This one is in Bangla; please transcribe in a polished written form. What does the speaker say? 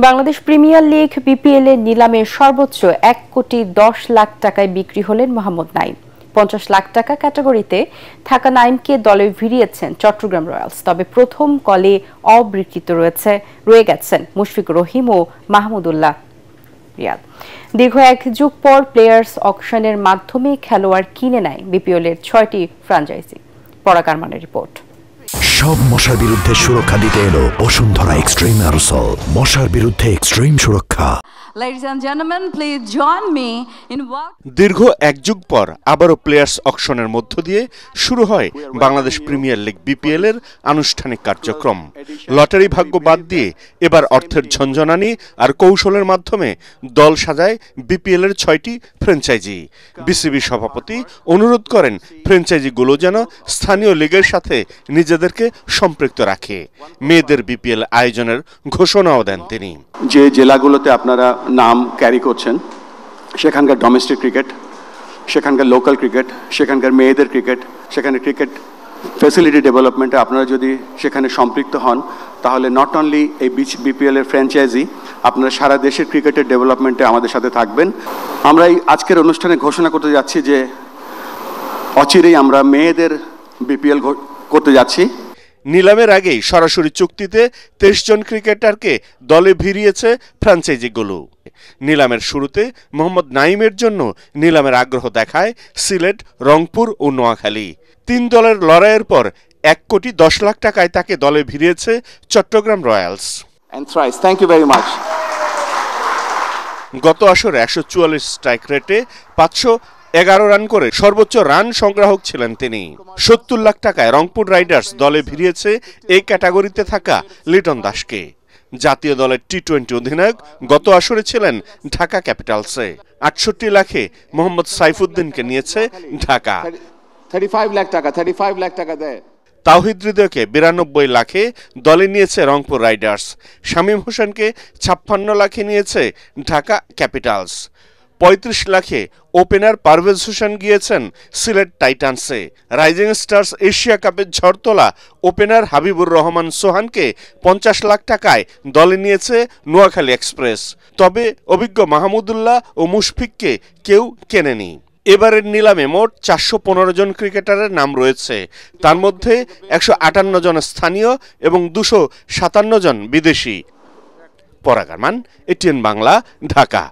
বাংলাদেশ প্রিমিয়ার লিগ বিপিএল এর নিলামে সর্বোচ্চ ১,১০,০০,০০০ টাকায় বিক্রি হলেন মোহাম্মদ নাইম। ৫০ লাখ টাকা ক্যাটাগরিতে থাকা নাইমকে দলে ভিড়িয়েছেন চট্টগ্রাম রয়্যালস। তবে প্রথম কলে অবিক্রিত রয়ে গেছেন মুশফিকুর রহিম ও মাহমুদুল্লাহ রিয়াদ। দীর্ঘ এক যুগ পর প্লেয়ার্স অকশনের মাধ্যমে খেলোয়াড় কিনে নেয় বিপিএল এর ৬টি ফ্র্যাঞ্চাইজি। পরাগ আরমানের রিপোর্ট। সব মশার বিরুদ্ধে সুরক্ষা দিতে এলো বসুন্ধরা এক্সট্রিম অ্যারোসল, মশার বিরুদ্ধে এক্সট্রিম সুরক্ষা। Ladies and gentlemen, please join me in দীর্ঘ এক যুগ পর আবারও প্লেয়ার্স অকশনের মধ্য দিয়ে শুরু হয় বাংলাদেশ প্রিমিয়ার লিগ বিপিএল এর আনুষ্ঠানিক কার্যক্রম। লটারি ভাগ্য বাদ দিয়ে এবার অর্থের ঝনঝনানি আর কৌশলের মাধ্যমে দল সাজায় বিপিএল এর ৬টি ফ্র্যাঞ্চাইজি। বিসিবি সভাপতি অনুরোধ করেন ফ্র্যাঞ্চাইজিগুলো যেন স্থানীয় লিগের সাথে নিজেদেরকে সম্পৃক্ত রাখে। মেয়েদের বিপিএল আয়োজনের ঘোষণাও দেন তিনি। যে জেলাগুলোতে আপনারা নাম ক্যারি করছেন সেখানকার ডোমেস্টিক ক্রিকেট, সেখানকার লোকাল ক্রিকেট, সেখানকার মেয়েদের ক্রিকেট, সেখানে ক্রিকেট ফ্যাসিলিটি ডেভেলপমেন্টে আপনারা যদি সেখানে সম্পৃক্ত হন তাহলে নট অনলি এই বিপিএল এর ফ্র্যাঞ্চাইজি, আপনারা সারা দেশের ক্রিকেটের ডেভেলপমেন্টে আমাদের সাথে থাকবেন। আমরা এই আজকের অনুষ্ঠানে ঘোষণা করতে যাচ্ছি যে অচিরেই আমরা মেয়েদের বিপিএল করতে যাচ্ছি। নিলামের আগেই সরাসরি চুক্তিতে ২৩ জন ক্রিকেটারকে দলে ভিড়িয়েছে ফ্র্যাঞ্চাইজিগুলো। নিলামের শুরুতে মোহাম্মদ নাইমের জন্য নিলামের আগ্রহ দেখায় সিলেট, রংপুর ও নোয়াখালী। ৩ দলের লড়াইয়ের পর ১,১০,০০,০০০ টাকায় তাকে দলে ভিড়িয়েছে চট্টগ্রাম রয়্যালস। গত আসরে ১৪৪ স্ট্রাইক রেটে ৫১১ রান করে সর্বোচ্চ রান সংগ্রাহক ছিলেন তিনি। ৭০ লাখ টাকায় রংপুর রাইডার্স দলে ভিড়িয়েছে এই ক্যাটাগরিতে থাকা লিটন দাসকে। জাতীয় দলের টি-20 অধিনায়ক গত আসরে ছিলেন ঢাকা ক্যাপিটালসে। ৬৮ লাখে মোহাম্মদ সাইফুদ্দিনকে নিয়েছে ঢাকা। 35 লাখ টাকা দেয়। তাওহিদ হৃদয়কে ৯২ লাখে দলে নিয়েছে রংপুর রাইডার্স। শামীম হোসেনকে ৫৬ লাখে নিয়েছে ঢাকা ক্যাপিটালস। ৩৫ লাখে ওপেনার পারভেজ হোসেন গিয়েছেন সিলেট টাইটান্সে। রাইজিং স্টার্স এশিয়া কাপের ঝড় তোলা ওপেনার হাবিবুর রহমান সোহানকে ৫০ লাখ টাকায় দলে নিয়েছে নোয়াখালী এক্সপ্রেস। তবে অভিজ্ঞ মাহমুদুল্লাহ ও মুশফিককে কেউ কেনেনি। এবারের নিলামে মোট ৪১৫ জন ক্রিকেটারের নাম রয়েছে। তার মধ্যে ১৫৮ জন স্থানীয় এবং ২৫৭ জন বিদেশি। পরাগ আরমান, এটিএন বাংলা, ঢাকা।